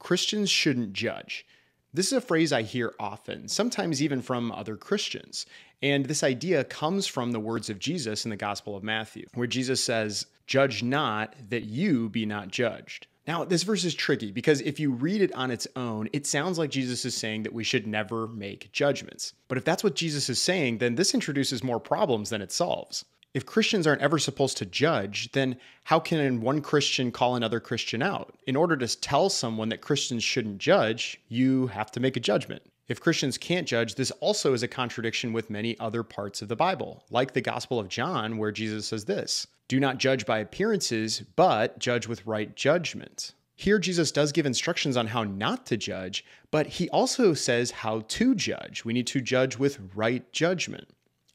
Christians shouldn't judge. This is a phrase I hear often, sometimes even from other Christians. And this idea comes from the words of Jesus in the Gospel of Matthew, where Jesus says, "Judge not, that you be not judged." Now, this verse is tricky because if you read it on its own, it sounds like Jesus is saying that we should never make judgments. But if that's what Jesus is saying, then this introduces more problems than it solves. If Christians aren't ever supposed to judge, then how can one Christian call another Christian out? In order to tell someone that Christians shouldn't judge, you have to make a judgment. If Christians can't judge, this also is a contradiction with many other parts of the Bible, like the Gospel of John, where Jesus says this, "Do not judge by appearances, but judge with right judgment." Here, Jesus does give instructions on how not to judge, but he also says how to judge. We need to judge with right judgment.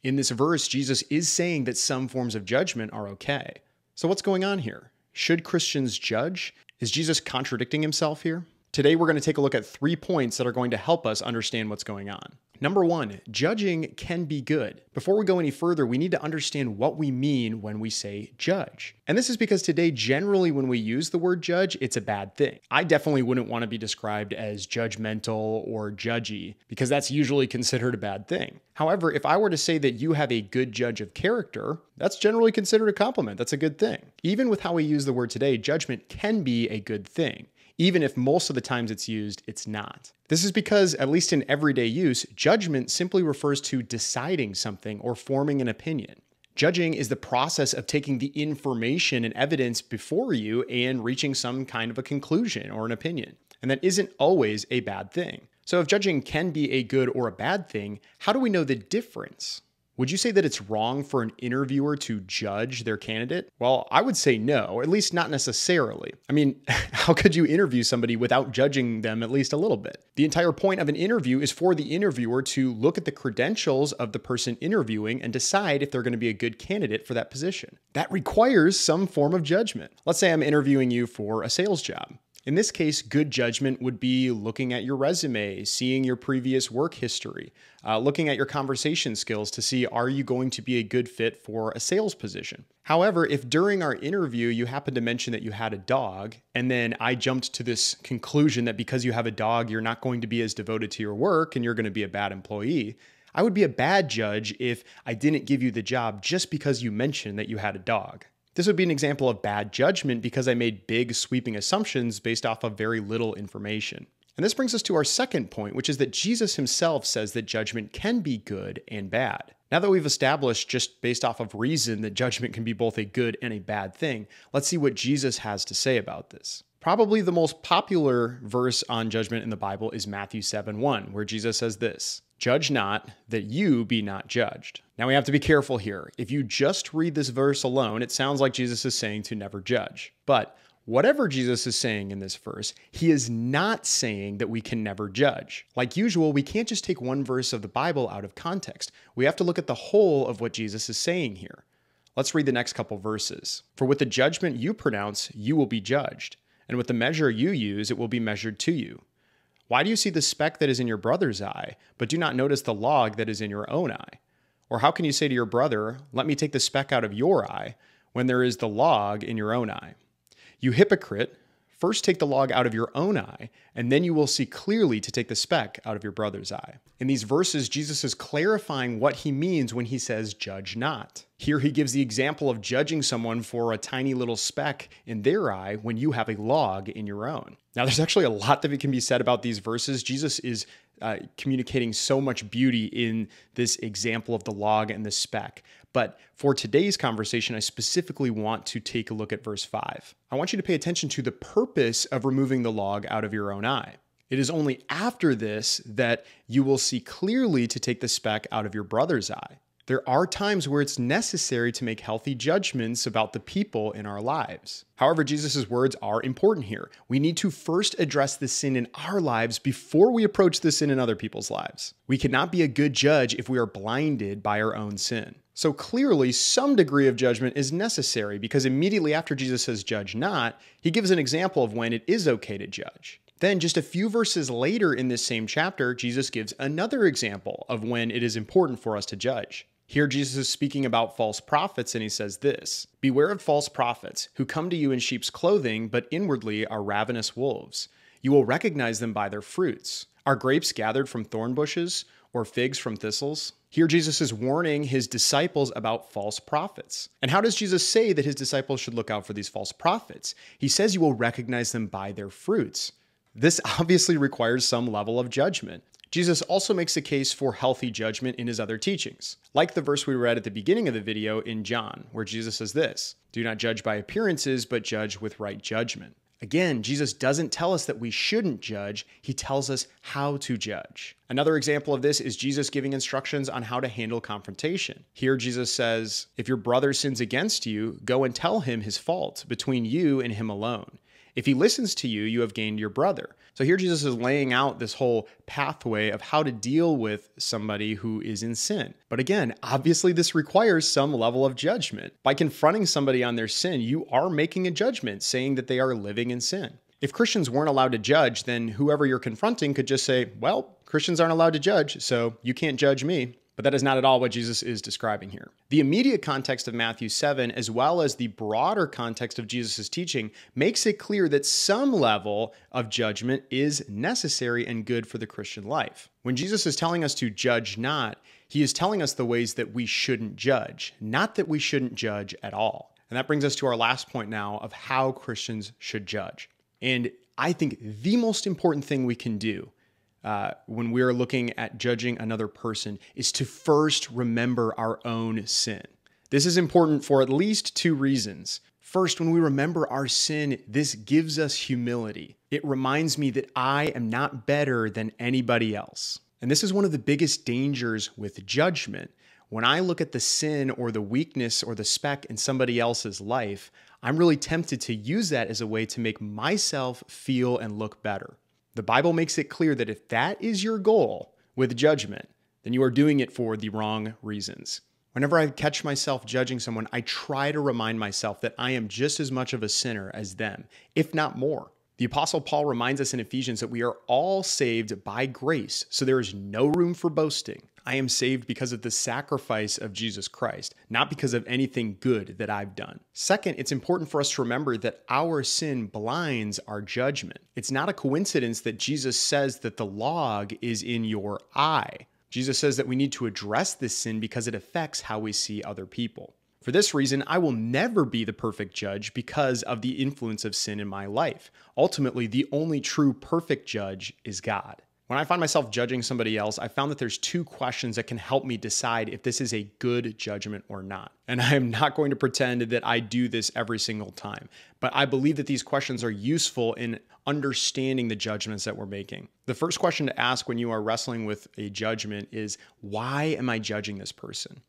In this verse, Jesus is saying that some forms of judgment are okay. So what's going on here? Should Christians judge? Is Jesus contradicting himself here? Today, we're going to take a look at 3 points that are going to help us understand what's going on. Number 1, judging can be good. Before we go any further, we need to understand what we mean when we say judge. And this is because today, generally, when we use the word judge, it's a bad thing. I definitely wouldn't want to be described as judgmental or judgy because that's usually considered a bad thing. However, if I were to say that you have a good judge of character, that's generally considered a compliment. That's a good thing. Even with how we use the word today, judgment can be a good thing. Even if most of the times it's used, it's not. This is because, at least in everyday use, judgment simply refers to deciding something or forming an opinion. Judging is the process of taking the information and evidence before you and reaching some kind of a conclusion or an opinion. And that isn't always a bad thing. So if judging can be a good or a bad thing, how do we know the difference? Would you say that it's wrong for an interviewer to judge their candidate? Well, I would say no, at least not necessarily. I mean, how could you interview somebody without judging them at least a little bit? The entire point of an interview is for the interviewer to look at the credentials of the person interviewing and decide if they're going to be a good candidate for that position. That requires some form of judgment. Let's say I'm interviewing you for a sales job. In this case, good judgment would be looking at your resume, seeing your previous work history, looking at your conversation skills to see, are you going to be a good fit for a sales position? However, if during our interview you happen to mention that you had a dog, and then I jumped to this conclusion that because you have a dog, you're not going to be as devoted to your work and you're going to be a bad employee, I would be a bad judge if I didn't give you the job just because you mentioned that you had a dog. This would be an example of bad judgment because I made big sweeping assumptions based off of very little information. And this brings us to our second point, which is that Jesus himself says that judgment can be good and bad. Now that we've established just based off of reason that judgment can be both a good and a bad thing, let's see what Jesus has to say about this. Probably the most popular verse on judgment in the Bible is Matthew 7:1, where Jesus says this, "Judge not, that you be not judged." Now we have to be careful here. If you just read this verse alone, it sounds like Jesus is saying to never judge. But whatever Jesus is saying in this verse, he is not saying that we can never judge. Like usual, we can't just take one verse of the Bible out of context. We have to look at the whole of what Jesus is saying here. Let's read the next couple verses. "For with the judgment you pronounce, you will be judged, and with the measure you use, it will be measured to you. Why do you see the speck that is in your brother's eye, but do not notice the log that is in your own eye? Or how can you say to your brother, 'Let me take the speck out of your eye,' when there is the log in your own eye? You hypocrite, first take the log out of your own eye, and then you will see clearly to take the speck out of your brother's eye." In these verses, Jesus is clarifying what he means when he says, "Judge not." Here he gives the example of judging someone for a tiny little speck in their eye when you have a log in your own. Now, there's actually a lot that can be said about these verses. Jesus is communicating so much beauty in this example of the log and the speck. But for today's conversation, I specifically want to take a look at verse 5. I want you to pay attention to the purpose of removing the log out of your own eye. It is only after this that you will see clearly to take the speck out of your brother's eye. There are times where it's necessary to make healthy judgments about the people in our lives. However, Jesus' words are important here. We need to first address the sin in our lives before we approach the sin in other people's lives. We cannot be a good judge if we are blinded by our own sin. So clearly, some degree of judgment is necessary because immediately after Jesus says, "Judge not," he gives an example of when it is okay to judge. Then just a few verses later in this same chapter, Jesus gives another example of when it is important for us to judge. Here, Jesus is speaking about false prophets, and he says this, "Beware of false prophets who come to you in sheep's clothing, but inwardly are ravenous wolves. You will recognize them by their fruits. Are grapes gathered from thorn bushes or figs from thistles? Here Jesus is warning his disciples about false prophets. And how does Jesus say that his disciples should look out for these false prophets? He says you will recognize them by their fruits. This obviously requires some level of judgment. Jesus also makes a case for healthy judgment in his other teachings, like the verse we read at the beginning of the video in John, where Jesus says this, "Do not judge by appearances, but judge with right judgment." Again, Jesus doesn't tell us that we shouldn't judge, he tells us how to judge. Another example of this is Jesus giving instructions on how to handle confrontation. Here Jesus says, "If your brother sins against you, go and tell him his fault between you and him alone. If he listens to you, you have gained your brother." So here Jesus is laying out this whole pathway of how to deal with somebody who is in sin. But again, obviously this requires some level of judgment. By confronting somebody on their sin, you are making a judgment saying that they are living in sin. If Christians weren't allowed to judge, then whoever you're confronting could just say, "Well, Christians aren't allowed to judge, so you can't judge me." But that is not at all what Jesus is describing here. The immediate context of Matthew 7, as well as the broader context of Jesus' teaching, makes it clear that some level of judgment is necessary and good for the Christian life. When Jesus is telling us to judge not, he is telling us the ways that we shouldn't judge, not that we shouldn't judge at all. And that brings us to our last point now of how Christians should judge. And I think the most important thing we can do when we're looking at judging another person is to first remember our own sin. This is important for at least two reasons. First, when we remember our sin, this gives us humility. It reminds me that I am not better than anybody else. And this is one of the biggest dangers with judgment. When I look at the sin or the weakness or the speck in somebody else's life, I'm really tempted to use that as a way to make myself feel and look better. The Bible makes it clear that if that is your goal with judgment, then you are doing it for the wrong reasons. Whenever I catch myself judging someone, I try to remind myself that I am just as much of a sinner as them, if not more. The Apostle Paul reminds us in Ephesians that we are all saved by grace, so there is no room for boasting. I am saved because of the sacrifice of Jesus Christ, not because of anything good that I've done. Second, it's important for us to remember that our sin blinds our judgment. It's not a coincidence that Jesus says that the log is in your eye. Jesus says that we need to address this sin because it affects how we see other people. For this reason, I will never be the perfect judge because of the influence of sin in my life. Ultimately, the only true perfect judge is God. When I find myself judging somebody else, I found that there's two questions that can help me decide if this is a good judgment or not. And I am not going to pretend that I do this every single time, but I believe that these questions are useful in understanding the judgments that we're making. The first question to ask when you are wrestling with a judgment is, why am I judging this person?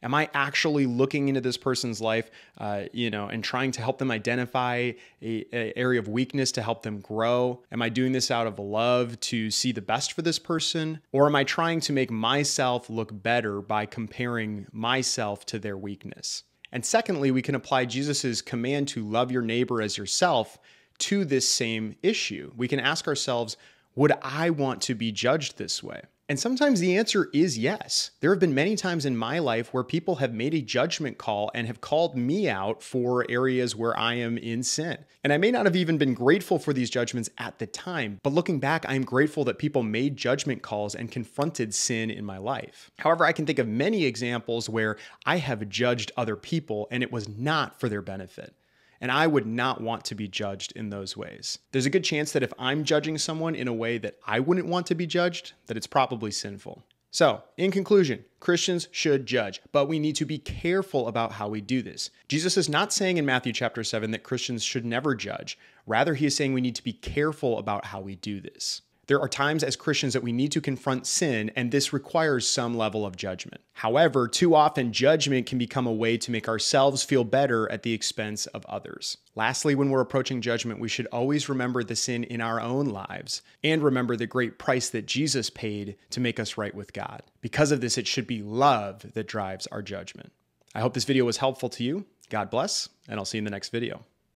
Am I actually looking into this person's life, and trying to help them identify an area of weakness to help them grow? Am I doing this out of love to see the best for this person? Or am I trying to make myself look better by comparing myself to their weakness? And secondly, we can apply Jesus's command to love your neighbor as yourself to this same issue. We can ask ourselves, would I want to be judged this way? And sometimes the answer is yes. There have been many times in my life where people have made a judgment call and have called me out for areas where I am in sin. And I may not have even been grateful for these judgments at the time, but looking back, I'm grateful that people made judgment calls and confronted sin in my life. However, I can think of many examples where I have judged other people and it was not for their benefit. And I would not want to be judged in those ways. There's a good chance that if I'm judging someone in a way that I wouldn't want to be judged, that it's probably sinful. So, in conclusion, Christians should judge, but we need to be careful about how we do this. Jesus is not saying in Matthew chapter 7 that Christians should never judge. Rather, he is saying we need to be careful about how we do this. There are times as Christians that we need to confront sin, and this requires some level of judgment. However, too often judgment can become a way to make ourselves feel better at the expense of others. Lastly, when we're approaching judgment, we should always remember the sin in our own lives and remember the great price that Jesus paid to make us right with God. Because of this, it should be love that drives our judgment. I hope this video was helpful to you. God bless, and I'll see you in the next video.